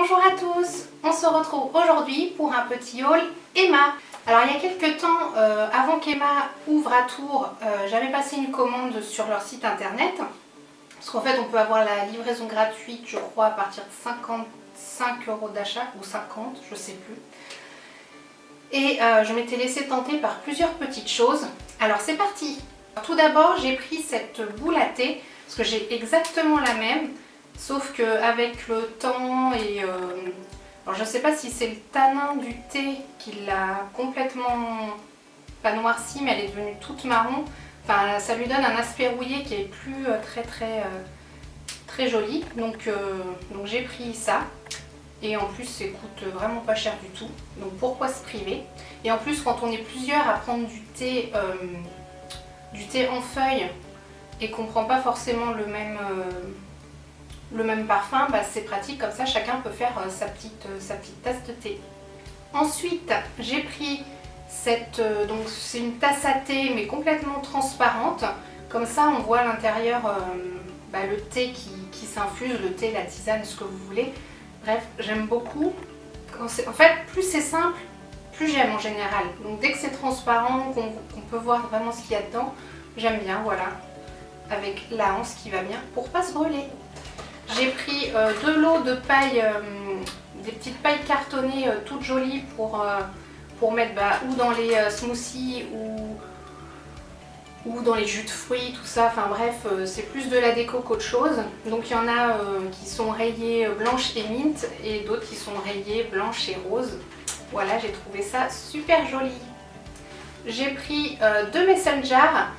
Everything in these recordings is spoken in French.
Bonjour à tous, on se retrouve aujourd'hui pour un petit haul Emma. Alors il y a quelques temps, avant qu'Emma ouvre à Tours, j'avais passé une commande sur leur site internet. Parce qu'en fait on peut avoir la livraison gratuite, je crois, à partir de 55 € d'achat, ou 50, je sais plus. Et je m'étais laissée tenter par plusieurs petites choses. Alors c'est parti. Tout d'abord j'ai pris cette boule à thé, parce que j'ai exactement la même. Sauf qu'avec le temps et... alors je ne sais pas si c'est le tanin du thé qui l'a complètement... pas noirci, mais elle est devenue toute marron. Enfin, ça lui donne un aspect rouillé qui est plus très joli. Donc j'ai pris ça. Et en plus, ça coûte vraiment pas cher du tout. Donc pourquoi se priver? Et en plus, quand on est plusieurs à prendre du thé en feuilles et qu'on ne prend pas forcément le même parfum, bah c'est pratique, comme ça chacun peut faire sa petite tasse de thé. Ensuite j'ai pris cette, donc c'est une tasse à thé mais complètement transparente, comme ça on voit à l'intérieur le thé qui s'infuse, le thé, la tisane, ce que vous voulez. Bref, j'aime beaucoup. En fait, plus c'est simple, plus j'aime en général. Donc dès que c'est transparent, qu'on peut voir vraiment ce qu'il y a dedans, j'aime bien, voilà. Avec la hanse qui va bien pour pas se brûler. J'ai pris de l'eau de paille, des petites pailles cartonnées toutes jolies pour mettre ou dans les smoothies ou dans les jus de fruits, tout ça. Enfin bref, c'est plus de la déco qu'autre chose. Donc il y en a qui sont rayées blanches et mint et d'autres qui sont rayées blanches et roses. Voilà, j'ai trouvé ça super joli. J'ai pris deux mason jars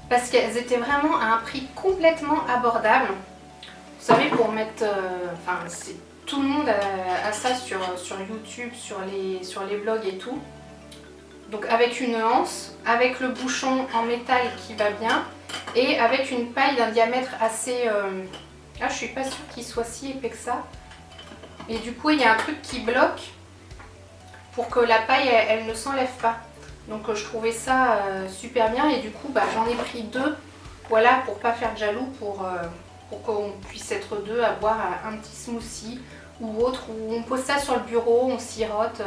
parce qu'elles étaient vraiment à un prix complètement abordable. Vous savez, pour mettre, tout le monde a ça sur YouTube, sur les blogs et tout. Donc avec une anse, avec le bouchon en métal qui va bien et avec une paille d'un diamètre assez... je suis pas sûre qu'il soit si épais que ça. Et du coup, il y a un truc qui bloque pour que la paille, elle ne s'enlève pas. Donc je trouvais ça super bien et du coup, j'en ai pris deux. Voilà, pour pas faire de jaloux, pour qu'on puisse être deux à boire un petit smoothie ou autre, où on pose ça sur le bureau, on sirote.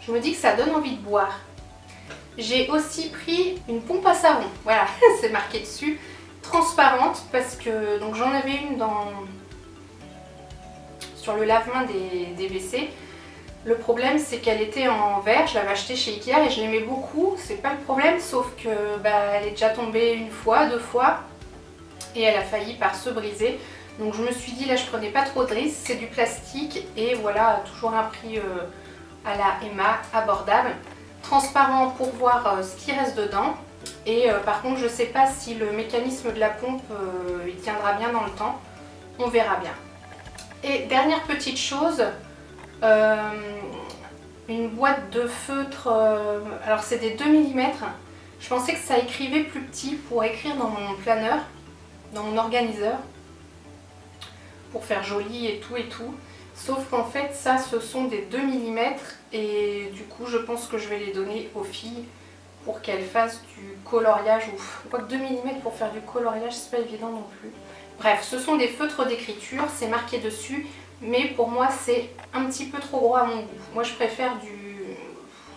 Je me dis que ça donne envie de boire. J'ai aussi pris une pompe à savon, voilà, c'est marqué dessus, transparente, parce que donc j'en avais une sur le lave-main des WC. Le problème, c'est qu'elle était en verre, je l'avais achetée chez Ikea et je l'aimais beaucoup, c'est pas le problème, sauf que elle est déjà tombée une fois, deux fois. Et elle a failli par se briser. Donc je me suis dit là je prenais pas trop de risques, c'est du plastique et voilà, toujours un prix à la Emma abordable. Transparent pour voir ce qui reste dedans. Et par contre je sais pas si le mécanisme de la pompe il tiendra bien dans le temps. On verra bien. Et dernière petite chose, une boîte de feutre, alors c'est des 2 mm. Je pensais que ça écrivait plus petit pour écrire dans mon planeur, dans mon organiseur, pour faire joli et tout, sauf qu'en fait ça ce sont des 2 mm et du coup je pense que je vais les donner aux filles pour qu'elles fassent du coloriage, ou quoi que 2 mm pour faire du coloriage c'est pas évident non plus. Bref, ce sont des feutres d'écriture, c'est marqué dessus, mais pour moi c'est un petit peu trop gros à mon goût. Moi je préfère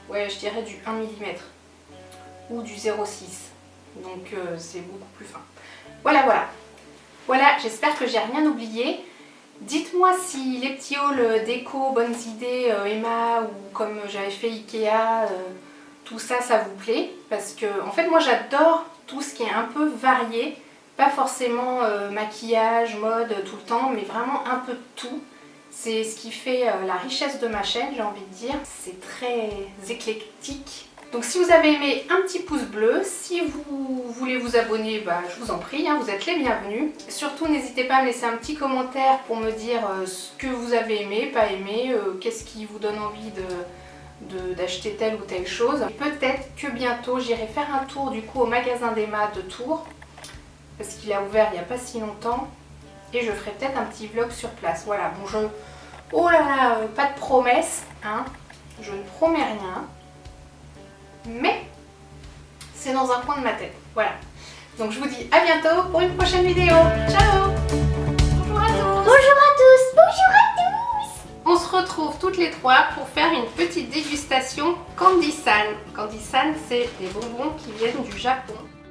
je dirais du 1 mm ou du 0,6, donc c'est beaucoup plus fin. Voilà, j'espère que j'ai rien oublié. Dites-moi si les petits hauls déco, bonnes idées, Emma, ou comme j'avais fait Ikea, tout ça, ça vous plaît. Parce que, en fait, moi j'adore tout ce qui est un peu varié. Pas forcément maquillage, mode, tout le temps, mais vraiment un peu de tout. C'est ce qui fait la richesse de ma chaîne, j'ai envie de dire. C'est très éclectique. Donc si vous avez aimé, un petit pouce bleu. Si vous voulez vous abonner, je vous en prie, vous êtes les bienvenus. Surtout n'hésitez pas à me laisser un petit commentaire pour me dire ce que vous avez aimé, pas aimé, qu'est-ce qui vous donne envie d'acheter telle ou telle chose. Peut-être que bientôt j'irai faire un tour du coup au magasin d'Emma de Tours, parce qu'il a ouvert il n'y a pas si longtemps, et je ferai peut-être un petit vlog sur place. Voilà, bon oh là là, pas de promesses, je ne promets rien. Mais c'est dans un coin de ma tête, voilà. Donc je vous dis à bientôt pour une prochaine vidéo. Ciao! Bonjour à tous! Bonjour à tous! Bonjour à tous! retrouve toutes les trois pour faire une petite dégustation Candy San. Candy San, c'est des bonbons qui viennent du Japon.